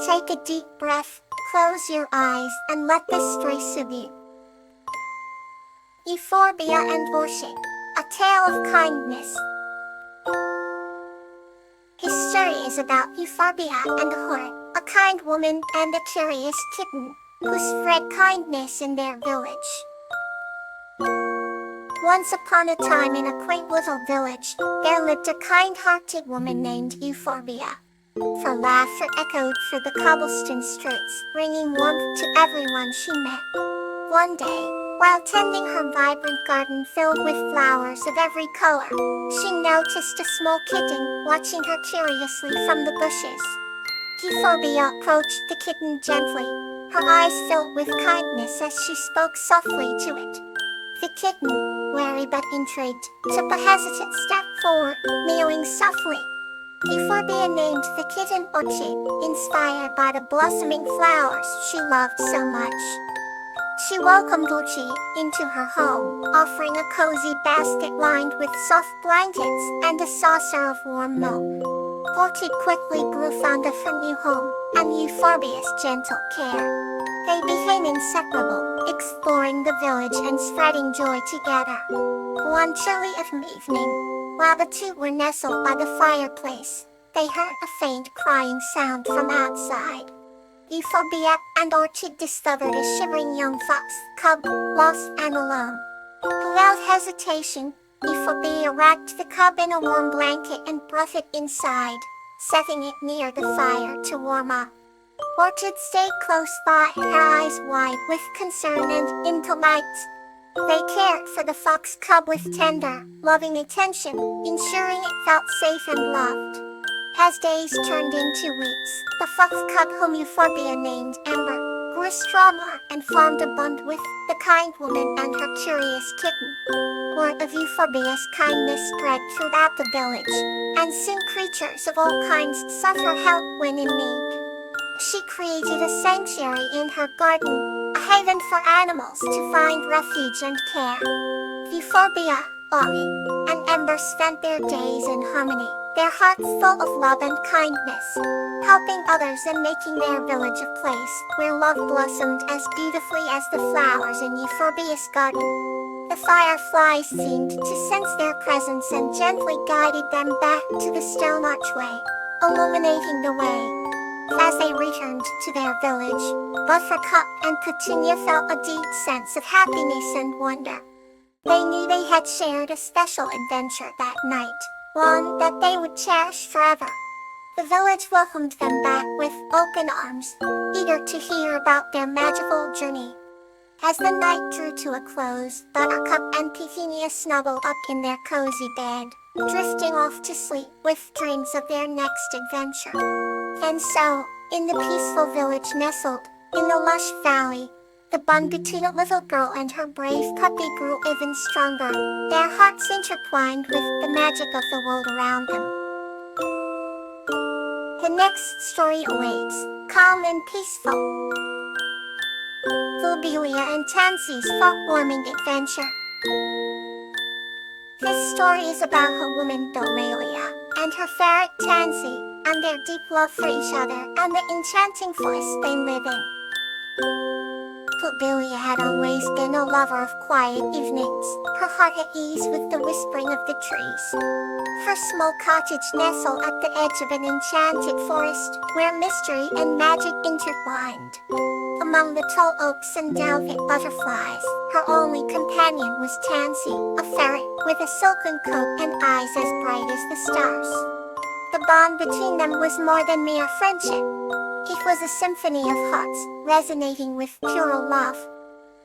Take a deep breath, close your eyes, and let this story soothe you. Euphorbia and Worship, a tale of kindness. His story is about Euphorbia and Hor, a kind woman and a curious kitten, who spread kindness in their village. Once upon a time in a quaint little village, there lived a kind-hearted woman named Euphorbia. Her laughter echoed through the cobblestone streets, bringing warmth to everyone she met. One day, while tending her vibrant garden filled with flowers of every color, she noticed a small kitten watching her curiously from the bushes. Euphorbia approached the kitten gently, her eyes filled with kindness as she spoke softly to it. The kitten, wary but intrigued, took a hesitant step forward, mewing softly. Euphorbia named the kitten Orchid, inspired by the blossoming flowers she loved so much. She welcomed Orchid into her home, offering a cozy basket lined with soft blankets and a saucer of warm milk. Orchid quickly grew fond of her new home and Euphorbia's gentle care. They became inseparable, exploring the village and spreading joy together. One chilly autumn evening, while the two were nestled by the fireplace, they heard a faint crying sound from outside. Euphorbia and Orchid discovered a shivering young fox cub, lost and alone. Without hesitation, Euphorbia wrapped the cub in a warm blanket and brought it inside, setting it near the fire to warm up. Orchid stayed close by, her eyes wide with concern and delight. They cared for the fox cub with tender, loving attention, ensuring it felt safe and loved. As days turned into weeks, the fox cub whom Euphorbia named Ember grew stronger and formed a bond with the kind woman and her curious kitten. Word of Euphorbia's kindness spread throughout the village, and soon creatures of all kinds sought her help when in need. She created a sanctuary in her garden, a haven for animals to find refuge and care. Euphorbia, Ollie, and Ember spent their days in harmony, their hearts full of love and kindness, helping others and making their village a place where love blossomed as beautifully as the flowers in Euphorbia's garden. The fireflies seemed to sense their presence and gently guided them back to the stone archway, illuminating the way. As they returned to their village, Buttercup and Petunia felt a deep sense of happiness and wonder. They knew they had shared a special adventure that night, one that they would cherish forever. The village welcomed them back with open arms, eager to hear about their magical journey. As the night drew to a close, Buttercup and Petunia snuggled up in their cozy bed, drifting off to sleep with dreams of their next adventure. And so, in the peaceful village nestled in the lush valley, the bond between a little girl and her brave puppy grew even stronger, their hearts intertwined with the magic of the world around them. The next story awaits, calm and peaceful. Lullabies and Tansy's heartwarming adventure. This story is about a woman, Doralia, and her ferret Tansy, and their deep love for each other and the enchanting forest they live in. Lullabies had always been a lover of quiet evenings, her heart at ease with the whispering of the trees. Her small cottage nestled at the edge of an enchanted forest, where mystery and magic intertwined. Among the tall oaks and delicate butterflies, her only companion was Tansy, a ferret with a silken coat and eyes as bright as the stars. The bond between them was more than mere friendship. It was a symphony of hearts, resonating with pure love.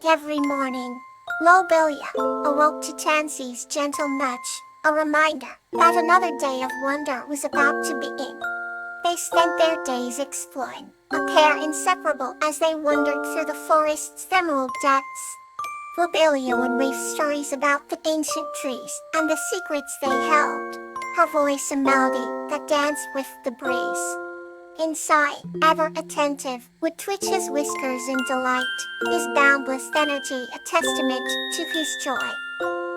Every morning, Lobelia awoke to Tansy's gentle nudge, a reminder that another day of wonder was about to begin. They spent their days exploring, a pair inseparable as they wandered through the forest's emerald depths. Lobelia would weave stories about the ancient trees and the secrets they held, her voice a melody that danced with the breeze. Inside, ever attentive, would twitch his whiskers in delight, his boundless energy a testament to his joy.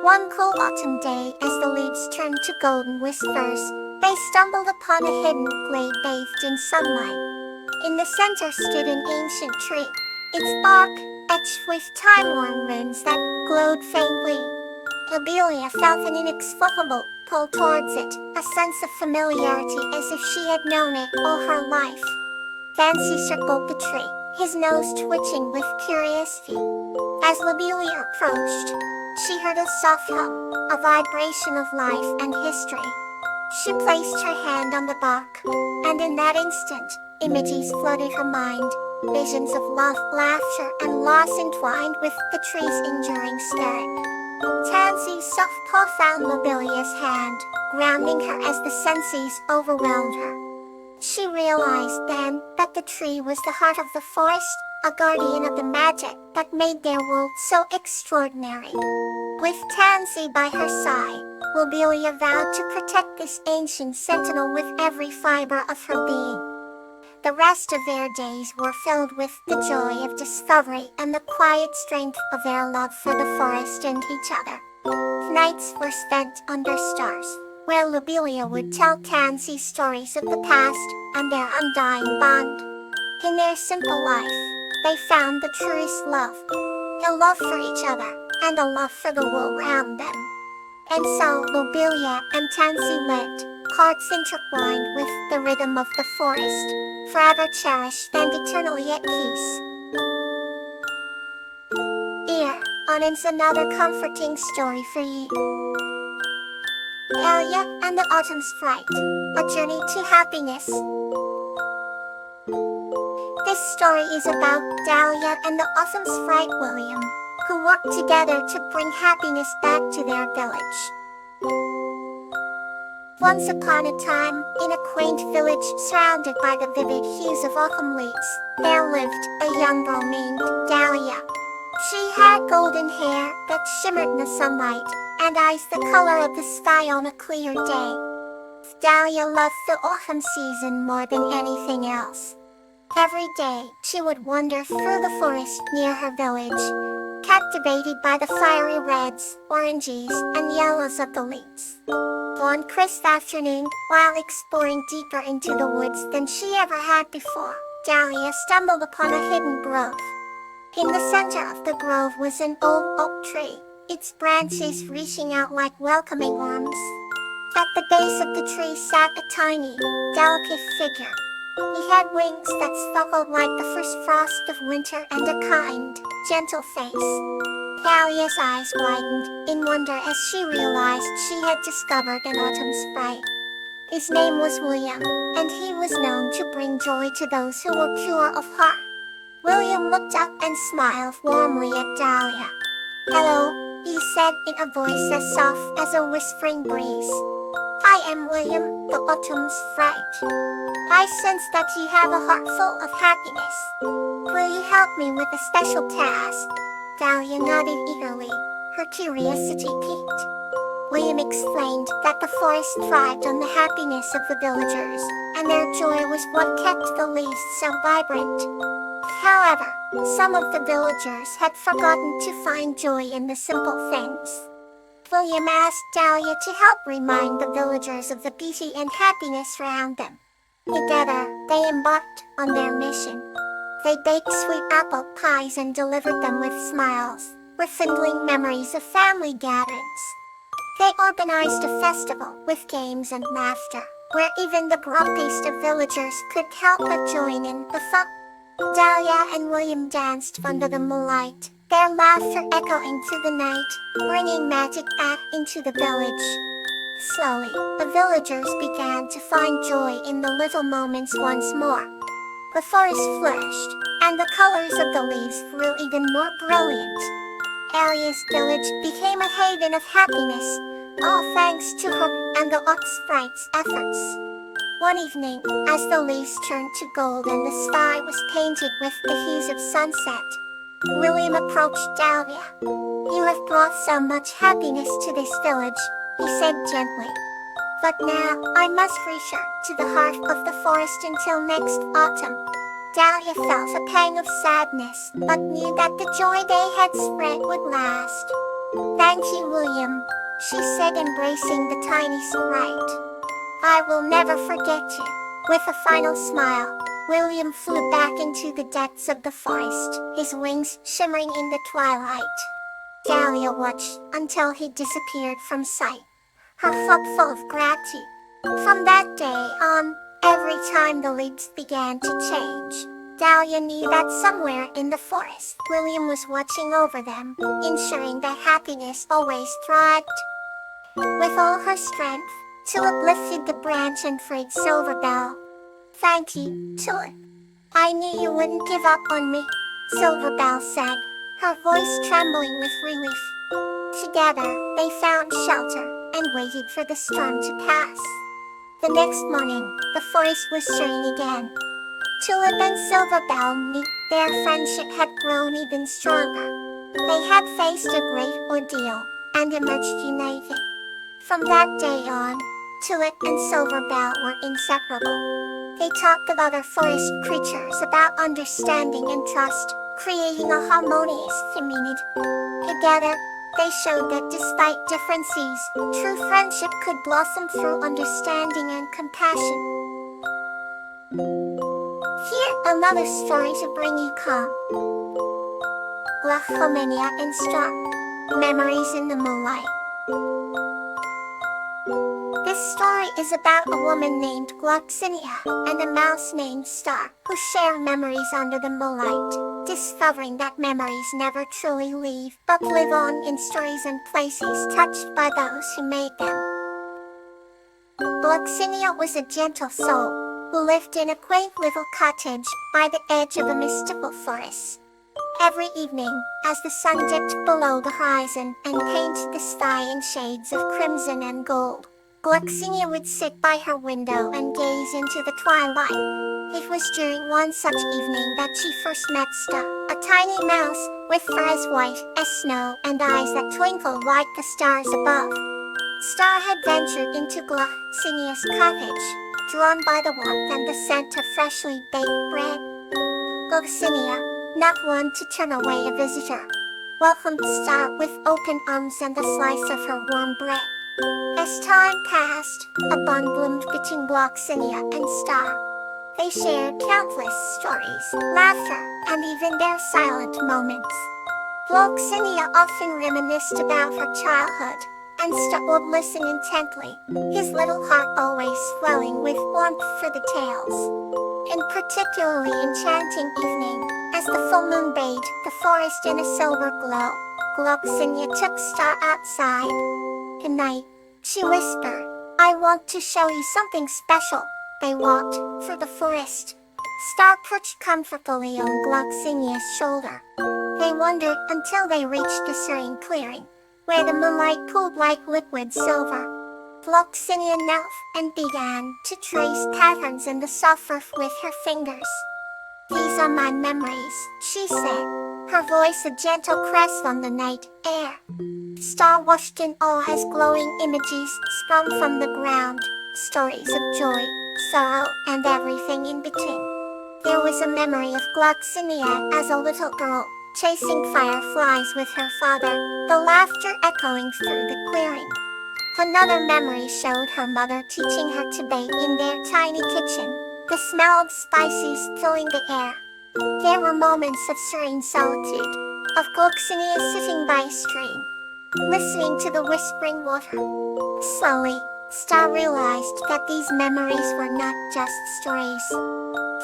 One cool autumn day, as the leaves turned to golden whispers, they stumbled upon a hidden glade bathed in sunlight. In the center stood an ancient tree, its bark etched with time-worn runes that glowed faintly. Lobelia felt an inexplicable pull towards it, a sense of familiarity as if she had known it all her life. Fancy circled the tree, his nose twitching with curiosity. As Lobelia approached, she heard a soft hum, a vibration of life and history. She placed her hand on the bark, and in that instant, images flooded her mind, visions of love, laughter, and loss entwined with the tree's enduring spirit. Tansy's soft paw found Lobelia's hand, grounding her as the senses overwhelmed her. She realized then that the tree was the heart of the forest, a guardian of the magic that made their world so extraordinary. With Tansy by her side, Lobelia vowed to protect this ancient sentinel with every fiber of her being. The rest of their days were filled with the joy of discovery and the quiet strength of their love for the forest and each other. Nights were spent under stars, where Lobelia would tell Tansy stories of the past and their undying bond. In their simple life, they found the truest love, a love for each other, and a love for the world around them. And so Lobelia and Tansy lived, hearts intertwined with the rhythm of the forest, forever cherished and eternally at peace. Here, on ends another comforting story for you. Dahlia and the Autumn's Fright, a journey to happiness. This story is about Dahlia and the Autumn's Fright William, who worked together to bring happiness back to their village. Once upon a time, in a quaint village surrounded by the vivid hues of autumn leaves, there lived a young girl named Dahlia. She had golden hair that shimmered in the sunlight, and eyes the color of the sky on a clear day. Dahlia loved the autumn season more than anything else. Every day, she would wander through the forest near her village, captivated by the fiery reds, oranges, and yellows of the leaves. One crisp afternoon, while exploring deeper into the woods than she ever had before, Dahlia stumbled upon a hidden grove. In the center of the grove was an old oak tree, its branches reaching out like welcoming arms. At the base of the tree sat a tiny, delicate figure. He had wings that sparkled like the first frost of winter and a kind, gentle face. Dahlia's eyes widened in wonder as she realized she had discovered an autumn sprite. His name was William, and he was known to bring joy to those who were pure of heart. William looked up and smiled warmly at Dahlia. "Hello," he said in a voice as soft as a whispering breeze. "I am William, the autumn's fright. I sense that you have a heart full of happiness. Will you help me with a special task?" Dahlia nodded eagerly, her curiosity piqued. William explained that the forest thrived on the happiness of the villagers, and their joy was what kept the leaves so vibrant. However, some of the villagers had forgotten to find joy in the simple things. William asked Dahlia to help remind the villagers of the beauty and happiness around them. Together, they embarked on their mission. They baked sweet apple pies and delivered them with smiles, rekindling memories of family gatherings. They organized a festival with games and laughter, where even the grumpiest of villagers could help but join in the fun. Dahlia and William danced under the moonlight, their laughter echoing through the night, bringing magic back into the village. Slowly, the villagers began to find joy in the little moments once more. The forest flourished, and the colors of the leaves grew even more brilliant. Dahlia's village became a haven of happiness, all thanks to her and the ox sprite's efforts. One evening, as the leaves turned to gold and the sky was painted with the hues of sunset, William approached Dahlia. "You have brought so much happiness to this village," he said gently. "But now, I must return to the heart of the forest until next autumn." Dahlia felt a pang of sadness, but knew that the joy they had spread would last. "Thank you, William," she said, embracing the tiny sprite. "I will never forget you." With a final smile, William flew back into the depths of the forest, his wings shimmering in the twilight. Dahlia watched until he disappeared from sight, her heart full of gratitude. From that day on, every time the leaves began to change, Dahlia knew that somewhere in the forest, William was watching over them, ensuring that happiness always thrived. With all her strength, Tulip lifted the branch and freed Silverbell. "Thank you, Tulip. I knew you wouldn't give up on me," Silverbell said, her voice trembling with relief. Together, they found shelter and waited for the storm to pass. The next morning, the forest was stirring again. Tulip and Silverbell knew their friendship had grown even stronger. They had faced a great ordeal and emerged united. From that day on, Tulip and Silverbell were inseparable. They talked with other forest creatures about understanding and trust, creating a harmonious community. Together, they showed that despite differences, true friendship could blossom through understanding and compassion. Here another story to bring you calm. Glaucomania and Star. Memories in the Moonlight. This story is about a woman named Glaucinia and a mouse named Star who share memories under the moonlight, discovering that memories never truly leave but live on in stories and places touched by those who made them. Glaucinia was a gentle soul who lived in a quaint little cottage by the edge of a mystical forest. Every evening, as the sun dipped below the horizon and painted the sky in shades of crimson and gold, Glaucinia would sit by her window and gaze into the twilight. It was during one such evening that she first met Star, a tiny mouse with fur as white as snow and eyes that twinkled like the stars above. Star had ventured into Glaucinia's cottage, drawn by the warmth and the scent of freshly baked bread. Glaucinia, not one to turn away a visitor, welcomed Star with open arms and a slice of her warm bread. As time passed, a bond bloomed between Glaucinia and Star. They shared countless stories, laughter, and even their silent moments. Glaucinia often reminisced about her childhood, and Star would listen intently, his little heart always swelling with warmth for the tales. In particularly enchanting evening, as the full moon bathed the forest in a silver glow, Glaucinia took Star outside. "Tonight," she whispered, "I want to show you something special." They walked through the forest. Star perched comfortably on Glaucinia's shoulder. They wandered until they reached a serene clearing, where the moonlight pooled like liquid silver. Glaucinia knelt and began to trace patterns in the soft earth with her fingers. "These are my memories," she said, her voice a gentle caress on the night air. Star watched in awe as glowing images sprung from the ground, stories of joy, sorrow, and everything in between. There was a memory of Glaucinia as a little girl, chasing fireflies with her father, the laughter echoing through the clearing. Another memory showed her mother teaching her to bake in their tiny kitchen, the smell of spices filling the air. There were moments of serene solitude, of Glaucinia sitting by a stream, listening to the whispering water. Slowly, Star realized that these memories were not just stories.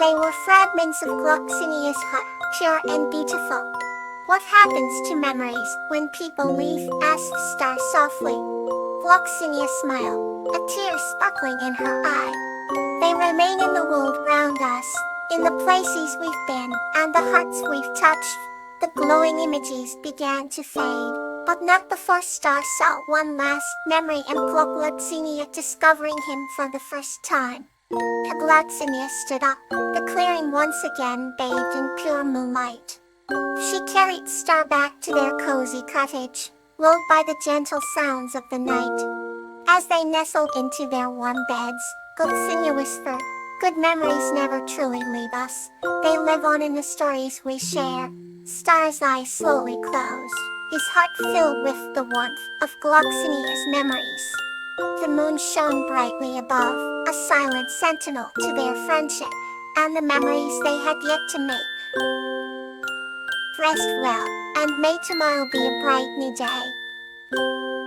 They were fragments of Glaucinia's heart, pure and beautiful. "What happens to memories when people leave?" asked Star softly. Glaucinia smiled, a tear sparkling in her eye. "They remain in the world round us, in the places we've been, and the hearts we've touched." The glowing images began to fade, but not before Star saw one last memory and Glaucinia discovering him for the first time. Glaucinia stood up, the clearing once again bathed in pure moonlight. She carried Star back to their cozy cottage, lulled by the gentle sounds of the night. As they nestled into their warm beds, Glaucinia whispered, "Good memories never truly leave us. They live on in the stories we share." Star's eyes slowly closed, his heart filled with the warmth of Glaucinia's memories. The moon shone brightly above, a silent sentinel to their friendship, and the memories they had yet to make. Rest well, and may tomorrow be a bright new day.